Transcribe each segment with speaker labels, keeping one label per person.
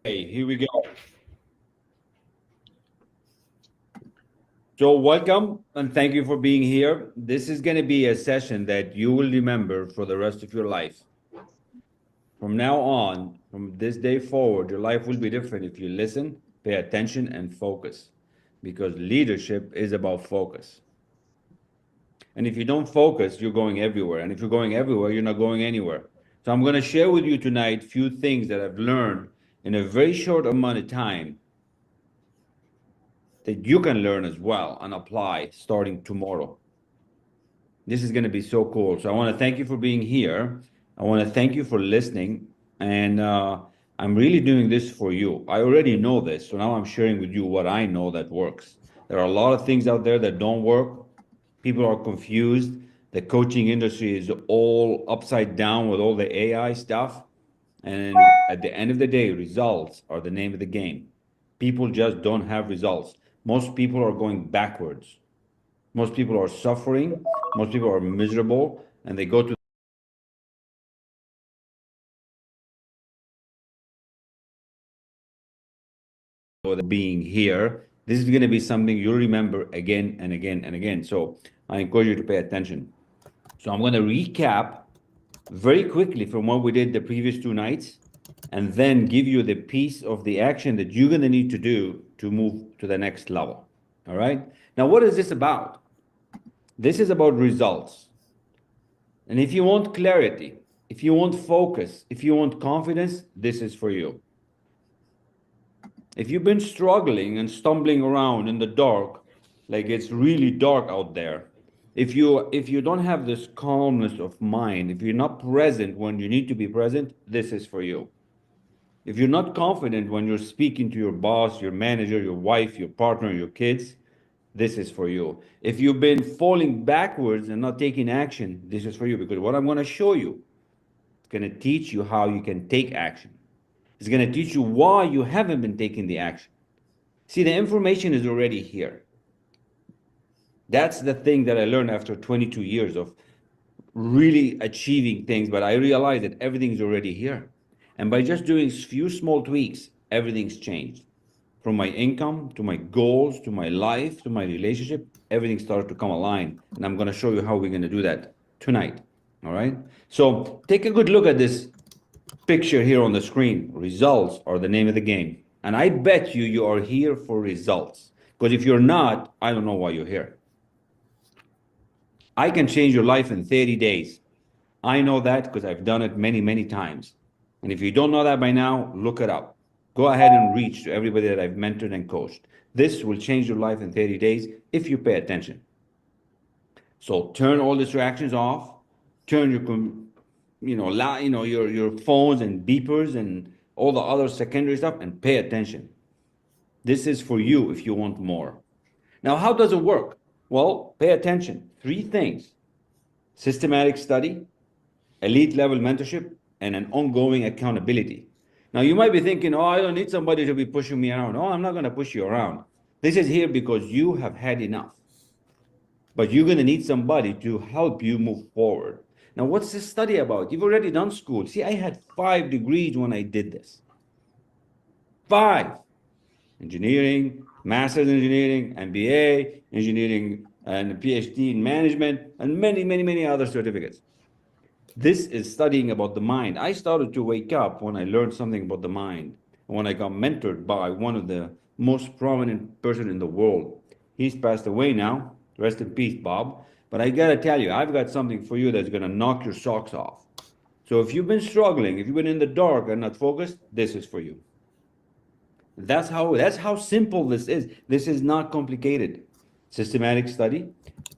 Speaker 1: Here we go. So welcome and thank you for being here. This is going to be a session that you will remember for the rest of your life. From now on, from this day forward, your life will be different if you listen, pay attention, and focus. Because leadership is about focus. And if you don't focus, you're going everywhere. And if you're going everywhere, you're not going anywhere. So I'm going to share with you tonight a few things that I've learned in a very short amount of time that you can learn as well and apply starting tomorrow. This is going to be so cool. So I want to thank you for being here. I want to thank you for listening. And I'm really doing this for you. I already know this. So now I'm sharing with you what I know that works. There are a lot of things out there that don't work. People are confused. The coaching industry is all upside down with all the AI stuff. And at the end of the day, results are the name of the game. People just don't have results. Most people are going backwards. Most people are suffering. Most people are miserable, and they go to being here. This is going to be something you'll remember again and again and again. So I encourage you to pay attention. So I'm going to recap very quickly from what we did the previous 2 nights, and then give you the piece of the action that you're going to need to do to move to the next level. All right. Now, what is this about? This is about results. And if you want clarity, if you want focus, if you want confidence, this is for you. If you've been struggling and stumbling around in the dark, like it's really dark out there, if you don't have this calmness of mind, if you're not present when you need to be present, this is for you. If you're not confident when you're speaking to your boss, your manager, your wife, your partner, your kids, this is for you. If you've been falling backwards and not taking action, this is for you, because what I'm going to show you, it's going to teach you how you can take action. It's going to teach you why you haven't been taking the action. See, the information is already here. That's the thing that I learned after 22 years of really achieving things, but I realized that everything's already here. And by just doing a few small tweaks, everything's changed. From my income to my goals to my life to my relationship, everything started to come aligned. And I'm going to show you how we're going to do that tonight. All right. So take a good look at this picture here on the screen. Results are the name of the game. And I bet you are here for results. Because if you're not, I don't know why you're here. I can change your life in 30 days. I know that because I've done it many, many times. And if you don't know that by now, look it up. Go ahead and reach to everybody that I've mentored and coached. This will change your life in 30 days if you pay attention. So turn all distractions off. Turn your phones and beepers and all the other secondary stuff, and pay attention. This is for you if you want more. Now, how does it work? Well, pay attention. 3 things: systematic study, elite level mentorship, and an ongoing accountability. Now, you might be thinking, oh, I don't need somebody to be pushing me around. Oh, I'm not going to push you around. This is here because you have had enough. But you're going to need somebody to help you move forward. Now, what's this study about? You've already done school. See, I had 5 degrees when I did this. 5. Engineering, master's in engineering, MBA, engineering, and a PhD in management, and many, many, many other certificates. This is studying about the mind. I started to wake up when I learned something about the mind, when I got mentored by one of the most prominent person in the world. He's passed away now. Rest in peace, Bob. But I gotta tell you, I've got something for you that's gonna knock your socks off. So if you've been struggling, if you've been in the dark and not focused, this is for you. That's how simple this is. This is not complicated. Systematic study,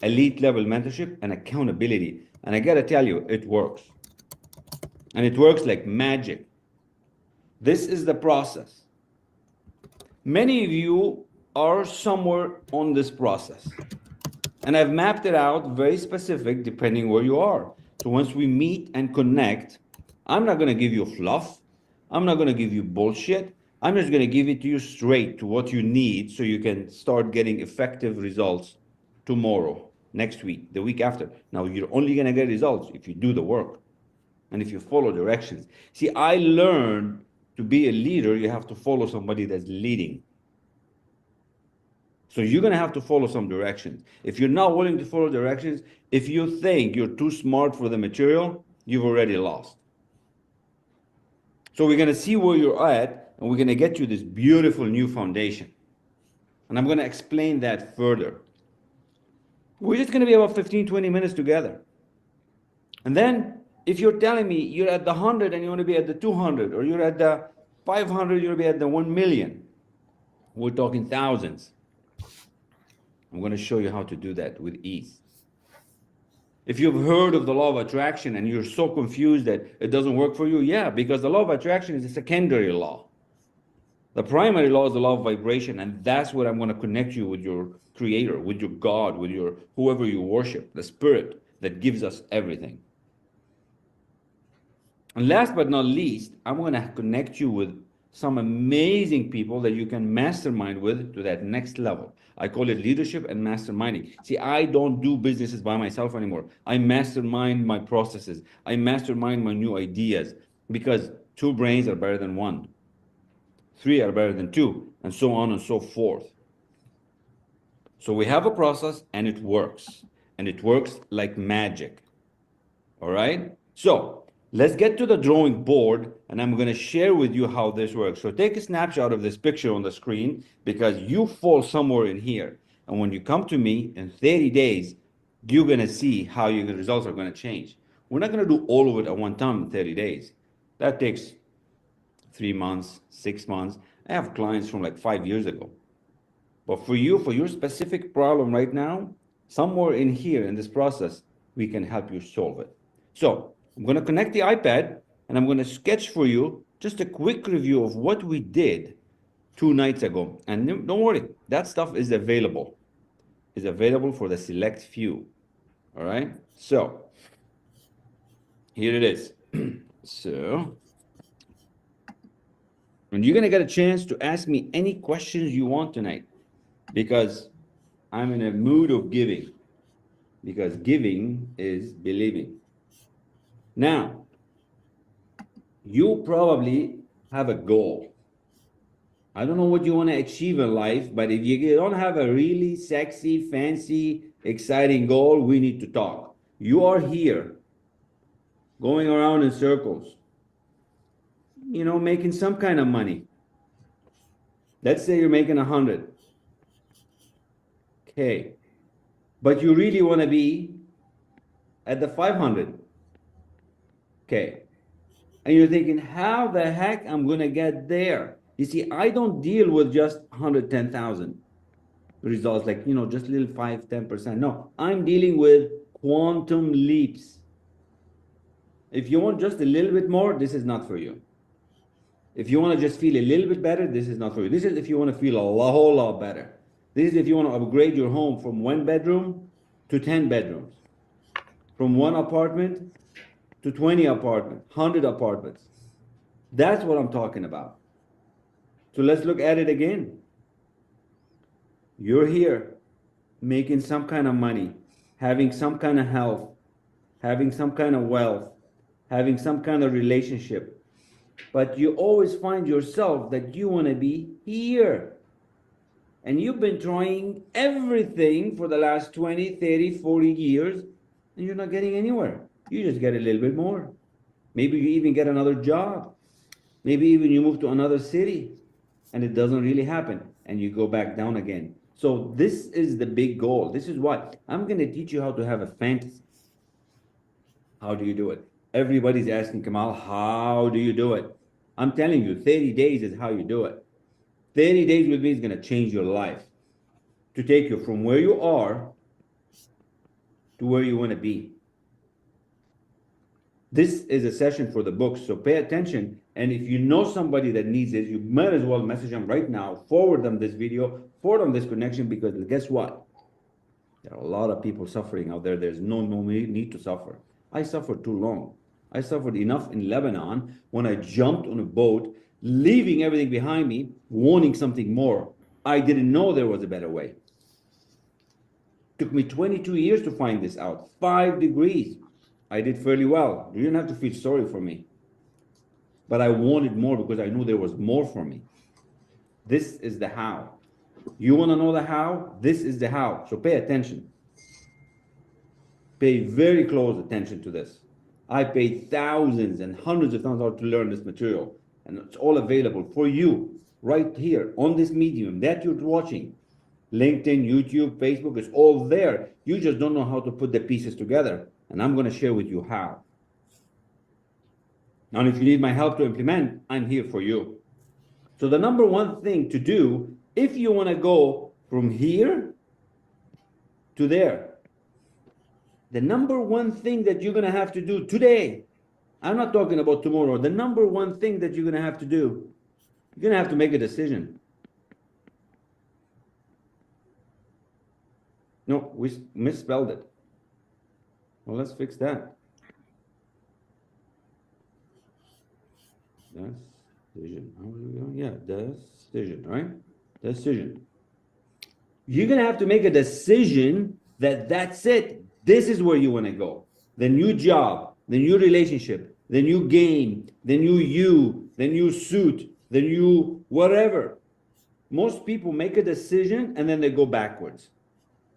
Speaker 1: elite level mentorship, and accountability. And I gotta tell you, it works. And it works like magic. This is the process. Many of you are somewhere on this process. And I've mapped it out very specific depending where you are. So once we meet and connect, I'm not going to give you fluff. I'm not going to give you bullshit. I'm just going to give it to you straight to what you need so you can start getting effective results tomorrow, next week, the week after. Now, you're only going to get results if you do the work and if you follow directions. See, I learned to be a leader, you have to follow somebody that's leading. So you're going to have to follow some directions. If you're not willing to follow directions, if you think you're too smart for the material, you've already lost. So we're going to see where you're at, and we're going to get you this beautiful new foundation. And I'm going to explain that further. We're just going to be about 15, 20 minutes together. And then if you're telling me you're at the 100 and you want to be at the 200, or you're at the 500, you want to be at the 1 million, we're talking thousands. I'm going to show you how to do that with ease. If you've heard of the law of attraction and you're so confused that it doesn't work for you, yeah, because the law of attraction is a secondary law. The primary law is the law of vibration, and that's what I'm going to connect you with your creator, with your God, with your whoever you worship, the spirit that gives us everything. And last but not least, I'm going to connect you with some amazing people that you can mastermind with to that next level. I call it leadership and masterminding. See, I don't do businesses by myself anymore. I mastermind my processes. I mastermind my new ideas, because two brains are better than one. Three are better than two, and so on and so forth. So we have a process, and it works. And it works like magic. All right? So let's get to the drawing board, and I'm going to share with you how this works. So take a snapshot of this picture on the screen, because you fall somewhere in here. And when you come to me in 30 days, you're going to see how your results are going to change. We're not going to do all of it at one time in 30 days. That takes 3 months, 6 months. I have clients from like 5 years ago. But for you, for your specific problem right now, somewhere in here in this process, we can help you solve it. So I'm going to connect the iPad, and I'm going to sketch for you just a quick review of what we did 2 nights ago. And don't worry, that stuff is available. Is available for the select few. All right? So here it is. So, and you're going to get a chance to ask me any questions you want tonight, because I'm in a mood of giving, because giving is believing. Now, you probably have a goal. I don't know what you want to achieve in life, but if you don't have a really sexy, fancy, exciting goal, we need to talk. You are here going around in circles, making some kind of money. Let's say you're making 100. Okay. But you really want to be at the 500. Okay. And you're thinking, how the heck I'm going to get there? You see, I don't deal with just 110,000 results, like, just little 5, 10%. No, I'm dealing with quantum leaps. If you want just a little bit more, this is not for you. If you want to just feel a little bit better, this is not for you. This is if you want to feel a whole lot better. This is if you want to upgrade your home from 1 bedroom to 10 bedrooms, from 1 apartment to 20 apartments, 100 apartments. That's what I'm talking about. So let's look at it again. You're here making some kind of money, having some kind of health, having some kind of wealth, having some kind of relationship. But you always find yourself that you want to be here. And you've been trying everything for the last 20, 30, 40 years, and you're not getting anywhere. You just get a little bit more. Maybe you even get another job. Maybe even you move to another city, and it doesn't really happen, and you go back down again. So this is the big goal. This is why I'm going to teach you how to have a fantasy. How do you do it? Everybody's asking, Kamal, how do you do it? I'm telling you, 30 days is how you do it. 30 days with me is going to change your life, to take you from where you are to where you want to be. This is a session for the books, so pay attention. And if you know somebody that needs it, you might as well message them right now, forward them this video, forward them this connection, because guess what? There are a lot of people suffering out there. There's no need to suffer. I suffered too long. I suffered enough in Lebanon when I jumped on a boat, leaving everything behind me, wanting something more. I didn't know there was a better way. Took me 22 years to find this out. 5 degrees. I did fairly well. You don't have to feel sorry for me. but I wanted more because I knew there was more for me. This is the how. You want to know the how? This is the how. So pay attention. Pay very close attention to this. I paid thousands and hundreds of thousands to learn this material, and it's all available for you right here on this medium that you're watching. LinkedIn, YouTube, Facebook, it's all there. You just don't know how to put the pieces together, and I'm going to share with you how. And if you need my help to implement, I'm here for you. So the number one thing to do, if you want to go from here to there, the number one thing that you're going to have to do today, I'm not talking about tomorrow, the number one thing that you're going to have to do, you're going to have to make a decision. No, we misspelled it. Well, let's fix that. Decision. How are we going? Yeah, decision, right? Decision. You're going to have to make a decision that that's it. This is where you want to go. The new job, the new relationship, the new game, the new you, the new suit, the new whatever. Most people make a decision and then they go backwards.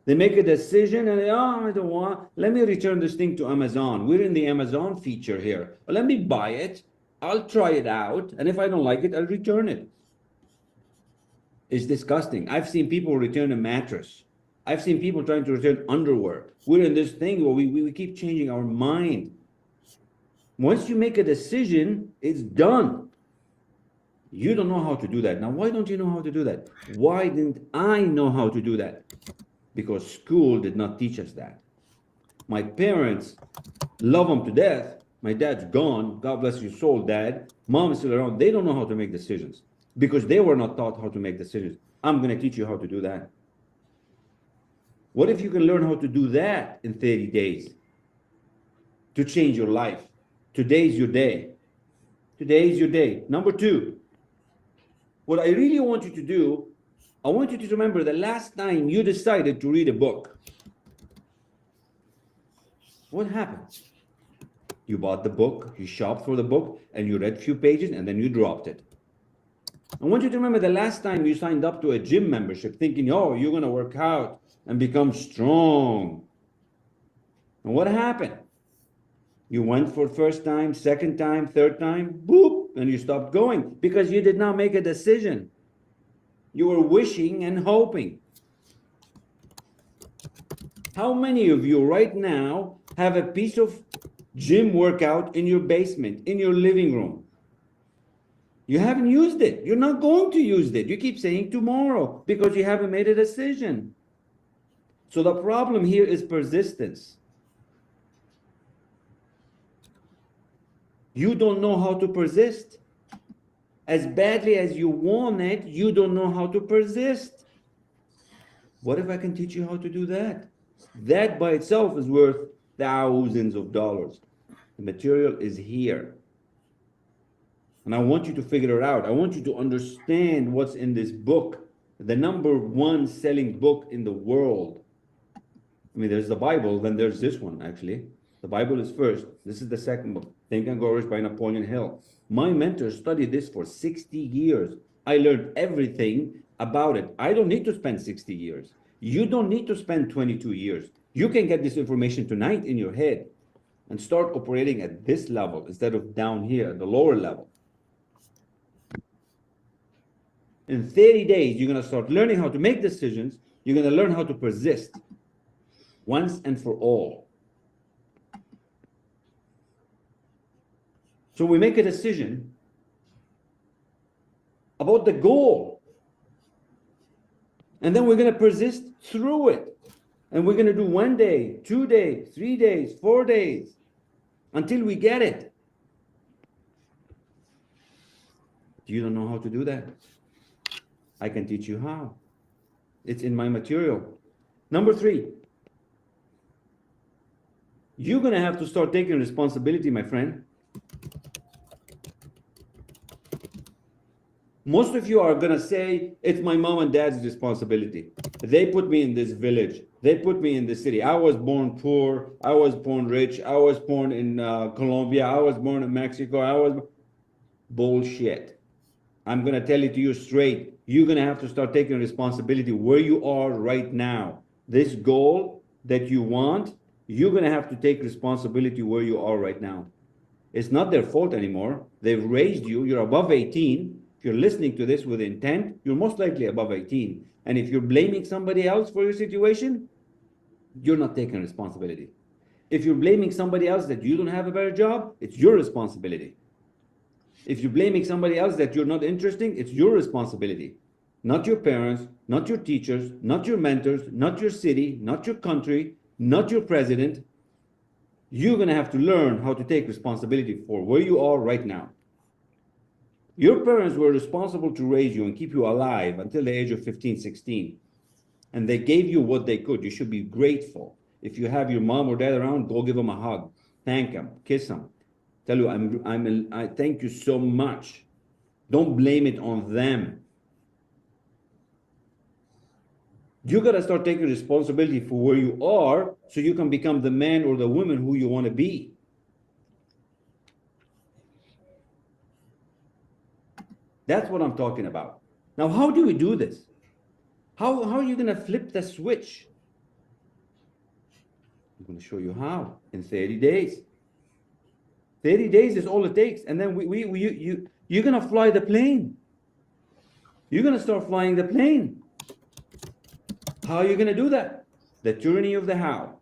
Speaker 1: They make a decision and they, oh, I don't want, let me return this thing to Amazon. We're in the Amazon feature here. Well, let me buy it. I'll try it out. And if I don't like it, I'll return it. It's disgusting. I've seen people return a mattress. I've seen people trying to return underwear. We're in this thing where we keep changing our mind. Once you make a decision, it's done. You don't know how to do that. Now, why don't you know how to do that? Why didn't I know how to do that? Because school did not teach us that. My parents love them to death. My dad's gone. God bless your soul, Dad. Mom is still around. They don't know how to make decisions because they were not taught how to make decisions. I'm going to teach you how to do that. What if you can learn how to do that in 30 days to change your life? Today's your day. Today is your day. Number two, what I really want you to do, I want you to remember the last time you decided to read a book. What happened? You bought the book, you shopped for the book, and you read a few pages, and then you dropped it. I want you to remember the last time you signed up to a gym membership thinking, oh, you're going to work out and become strong. And what happened? You went for first time, second time, third time, boop, and you stopped going because you did not make a decision. You were wishing and hoping. How many of you right now have a piece of gym workout in your basement, in your living room? You haven't used it. You're not going to use it. You keep saying tomorrow because you haven't made a decision. So the problem here is persistence. You don't know how to persist. As badly as you want it, you don't know how to persist. What if I can teach you how to do that? That by itself is worth thousands of dollars. The material is here. And I want you to figure it out. I want you to understand what's in this book. The number one selling book in the world. I mean, there's the Bible, then there's this one, actually. The Bible is first. This is the second book, Think and Grow Rich by Napoleon Hill. My mentor studied this for 60 years. I learned everything about it. I don't need to spend 60 years. You don't need to spend 22 years. You can get this information tonight in your head and start operating at this level instead of down here at the lower level. In 30 days, you're going to start learning how to make decisions. You're going to learn how to persist once and for all. So we make a decision about the goal. And then we're going to persist through it. And we're going to do 1 day, 2 days, 3 days, 4 days until we get it. You don't know how to do that. I can teach you how. It's in my material. Number 3. You're going to have to start taking responsibility, my friend. Most of you are going to say, it's my mom and dad's responsibility. They put me in this village. They put me in this city. I was born poor. I was born rich. I was born in Colombia. I was born in Mexico. Bullshit. I'm going to tell it to you straight. You're going to have to start taking responsibility where you are right now. This goal that you want, you're going to have to take responsibility where you are right now. It's not their fault anymore. They've raised you. You're above 18. If you're listening to this with intent, you're most likely above 18. And if you're blaming somebody else for your situation, you're not taking responsibility. If you're blaming somebody else that you don't have a better job, it's your responsibility. If you're blaming somebody else that you're not interesting, it's your responsibility. Not your parents, not your teachers, not your mentors, not your city, not your country, not your president. You're going to have to learn how to take responsibility for where you are right now. Your parents were responsible to raise you and keep you alive until the age of 15, 16. And they gave you what they could. You should be grateful. If you have your mom or dad around, go give them a hug. Thank them. Kiss them. Tell you, I thank you so much. Don't blame it on them. You got to start taking responsibility for where you are so you can become the man or the woman who you want to be. That's what I'm talking about. Now, how do we do this? How are you going to flip the switch? I'm going to show you how in 30 days. 30 days is all it takes. And then you're going to fly the plane. You're going to start flying the plane. How are you going to do that? The tyranny of the how.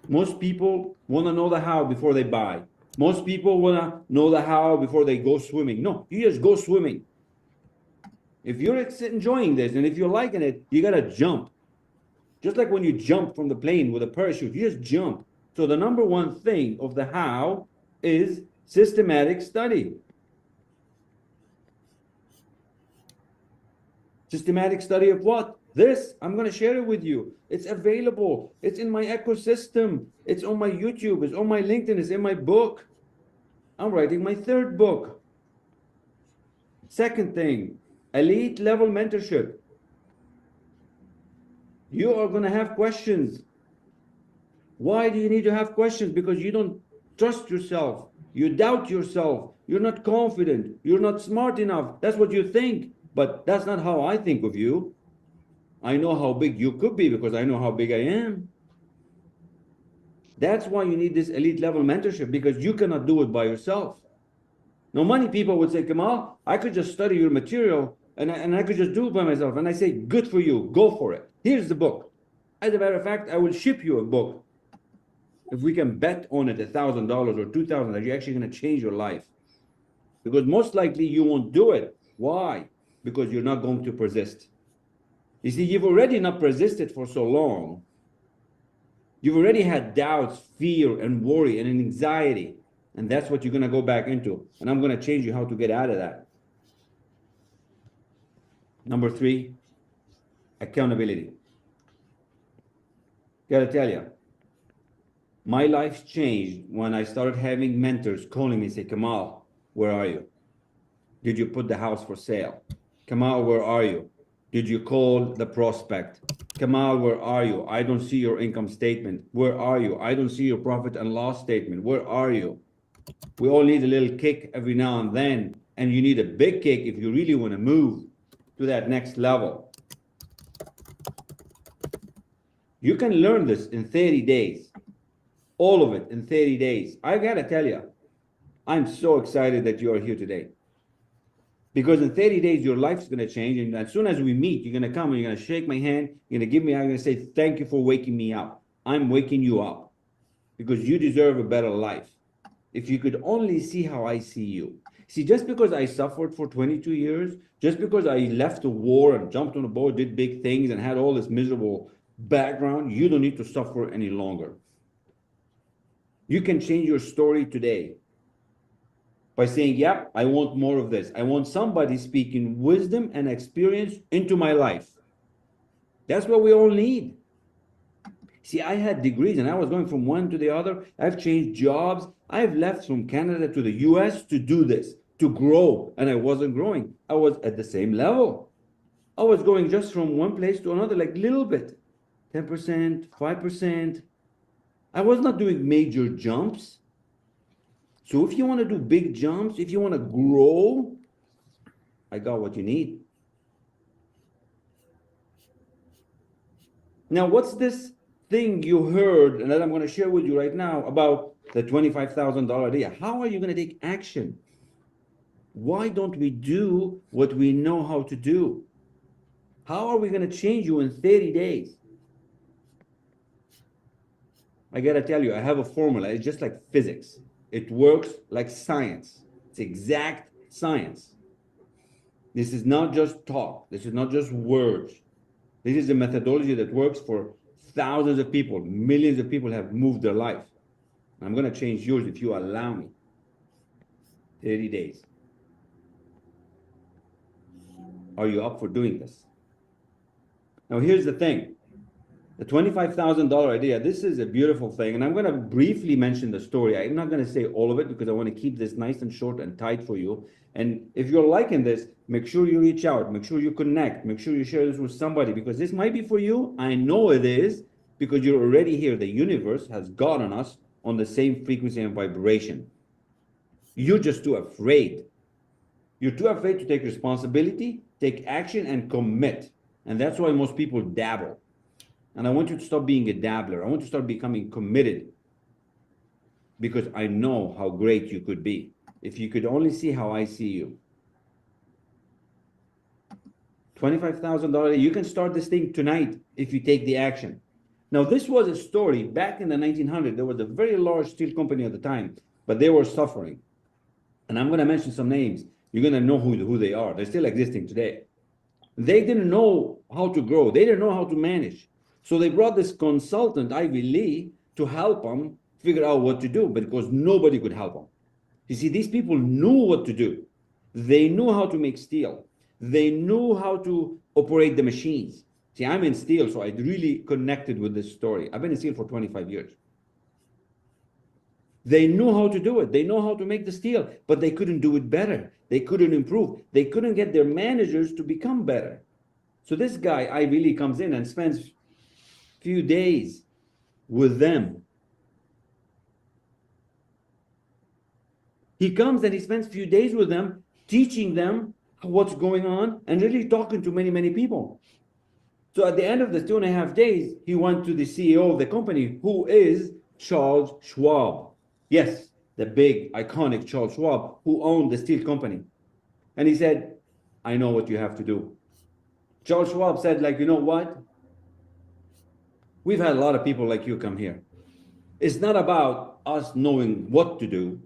Speaker 1: Most people want to know the how before they buy. Most people want to know the how before they go swimming. No, you just go swimming. If you're enjoying this and if you're liking it, you got to jump. Just like when you jump from the plane with a parachute, you just jump. So the number one thing of the how is systematic study. Systematic study of what? This, I'm going to share it with you. It's available. It's in my ecosystem. It's on my YouTube. It's on my LinkedIn. It's in my book. I'm writing my third book. Second thing, elite level mentorship. You are going to have questions. Why do you need to have questions? Because you don't trust yourself. You doubt yourself. You're not confident. You're not smart enough. That's what you think. But that's not how I think of you. I know how big you could be because I know how big I am. That's why you need this elite level mentorship, because you cannot do it by yourself. Now, many people would say, Kamal, I could just study your material and I could just do it by myself. And I say, good for you. Go for it. Here's the book. As a matter of fact, I will ship you a book. If we can bet on it $1,000 or $2,000, that you're actually going to change your life. Because most likely you won't do it. Why? Because you're not going to persist. You see, you've already not persisted for so long. You've already had doubts, fear, and worry, and anxiety. And that's what you're going to go back into. And I'm going to change you how to get out of that. Number 3, accountability. Gotta tell you, my life's changed when I started having mentors calling me and say, Kamal, where are you? Did you put the house for sale? Kamal, where are you? Did you call the prospect? Kamal, where are you? I don't see your income statement. Where are you? I don't see your profit and loss statement. Where are you? We all need a little kick every now and then. And you need a big kick if you really want to move to that next level. You can learn this in 30 days. All of it in 30 days. I got to tell you, I'm so excited that you are here today. Because in 30 days, your life's going to change. And as soon as we meet, you're going to come and you're going to shake my hand. You're going to give me, I'm going to say, thank you for waking me up. I'm waking you up because you deserve a better life. If you could only see how I see you. See, just because I suffered for 22 years, just because I left the war and jumped on a boat, did big things and had all this miserable background, you don't need to suffer any longer. You can change your story today by saying, yeah, I want more of this. I want somebody speaking wisdom and experience into my life. That's what we all need. See, I had degrees and I was going from one to the other. I've changed jobs. I've left from Canada to the US to do this, to grow. And I wasn't growing. I was at the same level. I was going just from one place to another, like little bit, 10%, 5%. I was not doing major jumps. So if you want to do big jumps, if you want to grow, I got what you need. Now, what's this thing you heard and that I'm going to share with you right now about the $25,000 idea? How are you going to take action? Why don't we do what we know how to do? How are we going to change you in 30 days? I got to tell you, I have a formula. It's just like physics. It works like science. It's exact science. This is not just talk. This is not just words. This is a methodology that works for thousands of people. Millions of people have moved their life. I'm going to change yours if you allow me. 30 days. Are you up for doing this? Now, here's the thing. The $25,000 idea, this is a beautiful thing. And I'm going to briefly mention the story. I'm not going to say all of it because I want to keep this nice and short and tight for you. And if you're liking this, make sure you reach out. Make sure you connect. Make sure you share this with somebody because this might be for you. I know it is because you're already here. The universe has gotten us on the same frequency and vibration. You're just too afraid. You're too afraid to take responsibility, take action, and commit. And that's why most people dabble. And I want you to stop being a dabbler. I want you to start becoming committed because I know how great you could be. If you could only see how I see you. $25,000, you can start this thing tonight if you take the action. Now, this was a story back in the 1900s. There was a very large steel company at the time, but they were suffering. And I'm going to mention some names. You're going to know who they are. They're still existing today. They didn't know how to grow. They didn't know how to manage. So they brought this consultant, Ivy Lee, to help them figure out what to do, but because nobody could help them. You see, these people knew what to do. They knew how to make steel. They knew how to operate the machines. See, I'm in steel, so I really connected with this story. I've been in steel for 25 years. They knew how to do it. They know how to make the steel, but they couldn't do it better. They couldn't improve. They couldn't get their managers to become better. So this guy, Ivy Lee, comes in and spends few days with them. He comes and he spends few days with them, teaching them what's going on and really talking to many, many people. So at the end of the 2.5 days, he went to the CEO of the company, who is Charles Schwab. Yes, the big, iconic Charles Schwab, who owned the steel company. And he said, I know what you have to do. Charles Schwab said, like, you know what? We've had a lot of people like you come here. It's not about us knowing what to do.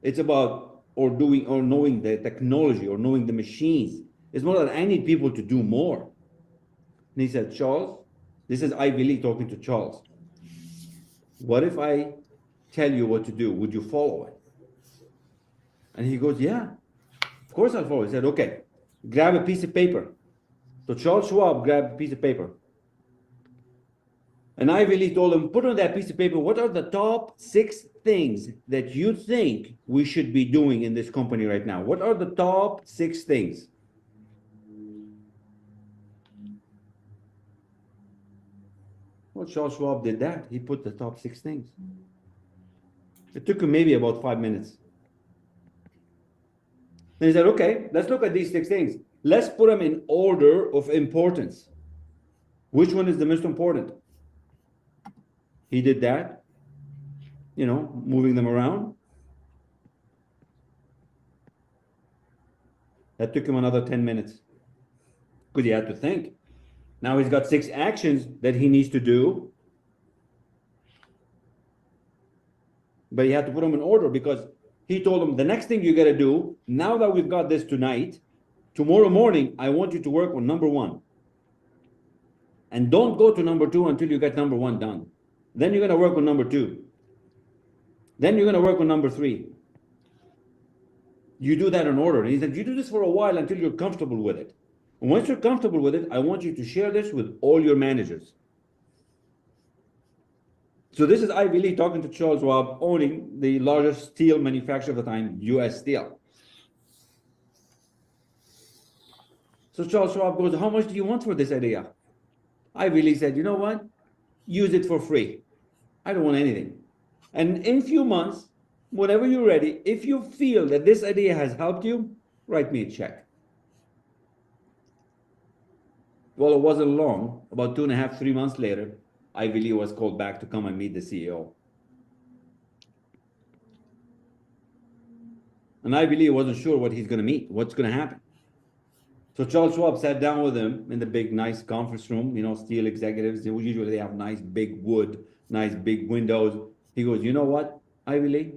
Speaker 1: It's about knowing the technology or knowing the machines. It's more that I need people to do more. And he said, Charles, this is Ivy Lee talking to Charles. What if I tell you what to do? Would you follow it? And he goes, yeah, of course I'll follow. He said, okay, grab a piece of paper. So Charles Schwab grabbed a piece of paper. And Ivy Lee told him, put on that piece of paper, what are the top 6 things that you think we should be doing in this company right now? What are the top 6 things? Well, Charles Schwab did that. He put the top 6 things. It took him maybe about 5 minutes. Then he said, okay, let's look at these 6 things. Let's put them in order of importance. Which one is the most important? He did that, moving them around. That took him another 10 minutes because he had to think. Now he's got 6 actions that he needs to do, but he had to put them in order because he told him the next thing you got to do, now that we've got this tonight, tomorrow morning, I want you to work on number 1. And don't go to number 2 until you get number 1 done. Then you're going to work on number 2. Then you're going to work on number 3. You do that in order. And he said, you do this for a while until you're comfortable with it. And once you're comfortable with it, I want you to share this with all your managers. So this is Ivy Lee talking to Charles Schwab, owning the largest steel manufacturer of the time, US Steel. So Charles Schwab goes, how much do you want for this idea? Ivy Lee said, you know what? Use it for free. I don't want anything. And in a few months, whenever you're ready, if you feel that this idea has helped you, write me a check. Well, it wasn't long. About 2.5, 3 months later, Ivy Lee was called back to come and meet the CEO. And Ivy Lee wasn't sure what he's going to meet, what's going to happen. So Charles Schwab sat down with him in the big, nice conference room. Steel executives, usually they have nice big wood, nice big windows. He goes, you know what, Ivy Lee?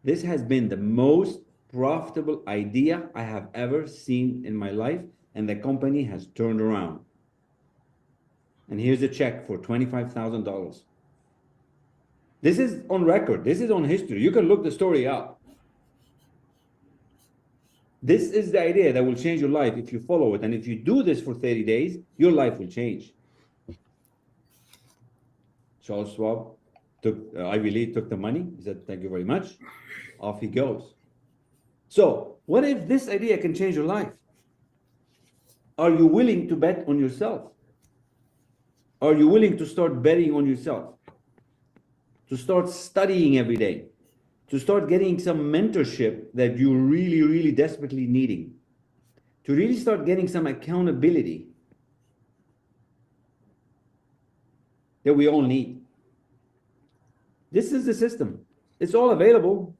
Speaker 1: This has been the most profitable idea I have ever seen in my life, and the company has turned around. And here's a check for $25,000. This is on record. This is on history. You can look the story up. This is the idea that will change your life if you follow it. And if you do this for 30 days, your life will change. Charles Schwab Ivy Lee took the money. He said, thank you very much. Off he goes. So what if this idea can change your life? Are you willing to bet on yourself? Are you willing to start betting on yourself? To start studying every day? To start getting some mentorship that you're really, really desperately needing? To really start getting some accountability that we all need? This is the system. It's all available.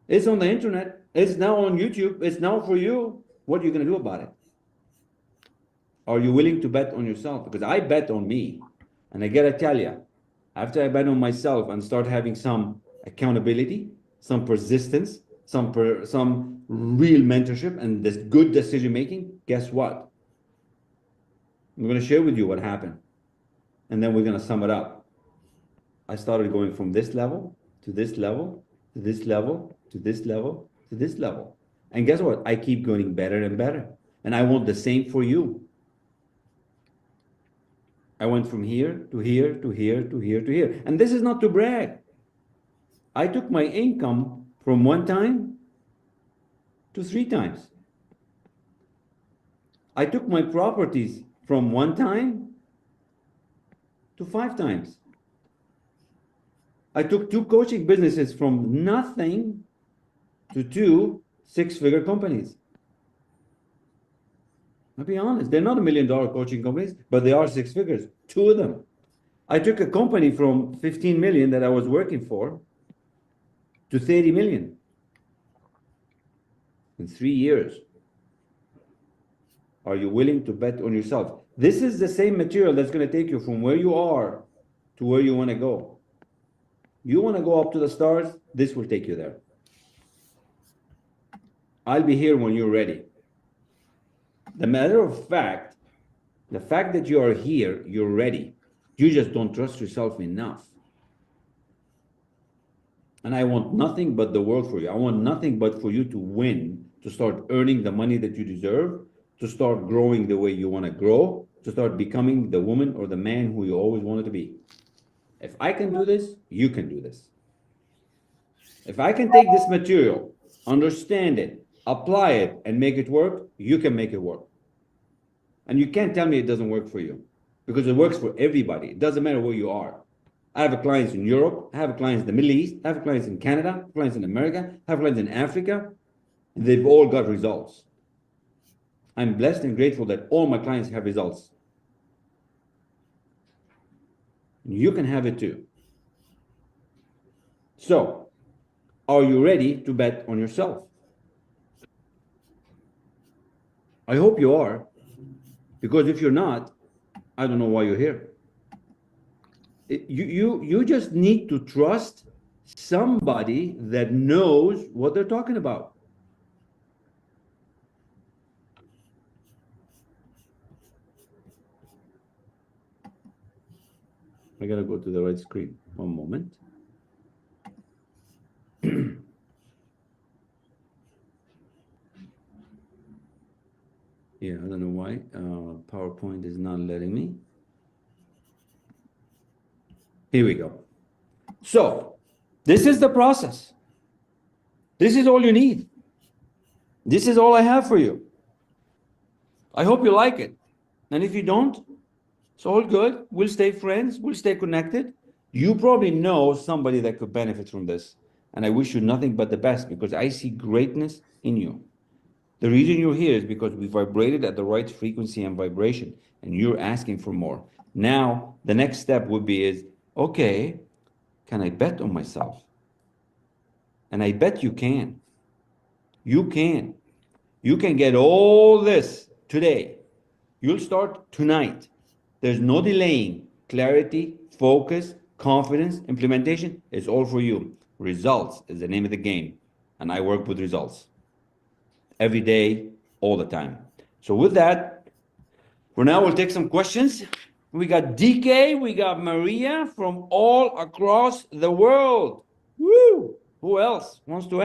Speaker 1: It's on the internet. It's now on YouTube. It's now for you. What are you going to do about it? Are you willing to bet on yourself? Because I bet on me. And I gotta tell you, after I bet on myself and start having some accountability, some persistence, some real mentorship and this good decision making, guess what? I'm going to share with you what happened. And then we're going to sum it up. I started going from this level to this level to this level to this level to this level. And guess what? I keep going better and better. And I want the same for you. I went from here to here to here to here to here. And this is not to brag. I took my income from 1 time to 3 times. I took my properties from 1 time to 5 times. I took 2 coaching businesses from nothing to 2 6-figure companies. I'll be honest, they're not $1 million coaching companies, but they are 6 figures, 2 of them. I took a company from 15 million that I was working for to 30 million in 3 years. Are you willing to bet on yourself? This is the same material that's going to take you from where you are to where you want to go. You want to go up to the stars, this will take you there. I'll be here when you're ready. The matter of fact, the fact that you are here, you're ready. You just don't trust yourself enough. And I want nothing but the world for you. I want nothing but for you to win, to start earning the money that you deserve, to start growing the way you want to grow, to start becoming the woman or the man who you always wanted to be. If I can do this, you can do this. If I can take this material, understand it, apply it, and make it work, you can make it work. And you can't tell me it doesn't work for you, because it works for everybody. It doesn't matter where you are. I have clients in Europe, I have clients in the Middle East, I have clients in Canada, I have clients in America, I have clients in Africa, and they've all got results. I'm blessed and grateful that all my clients have results. You can have it too. So, are you ready to bet on yourself? I hope you are, because if you're not, I don't know why you're here. You just need to trust somebody that knows what they're talking about. I gotta go to the right screen. One moment. Yeah, I don't know why. PowerPoint is not letting me. Here we go. So, this is the process. This is all you need. This is all I have for you. I hope you like it. And if you don't, it's all good. We'll stay friends. We'll stay connected. You probably know somebody that could benefit from this. And I wish you nothing but the best because I see greatness in you. The reason you're here is because we vibrated at the right frequency and vibration, and you're asking for more. Now, the next step would be is, okay, can I bet on myself? And I bet you can. You can. You can get all this today. You'll start tonight. There's no delaying. Clarity, focus, confidence, implementation is all for you. Results is the name of the game. And I work with results every day, all the time. So, with that, for now, we'll take some questions. We got DK, we got Maria from all across the world. Woo! Who else wants to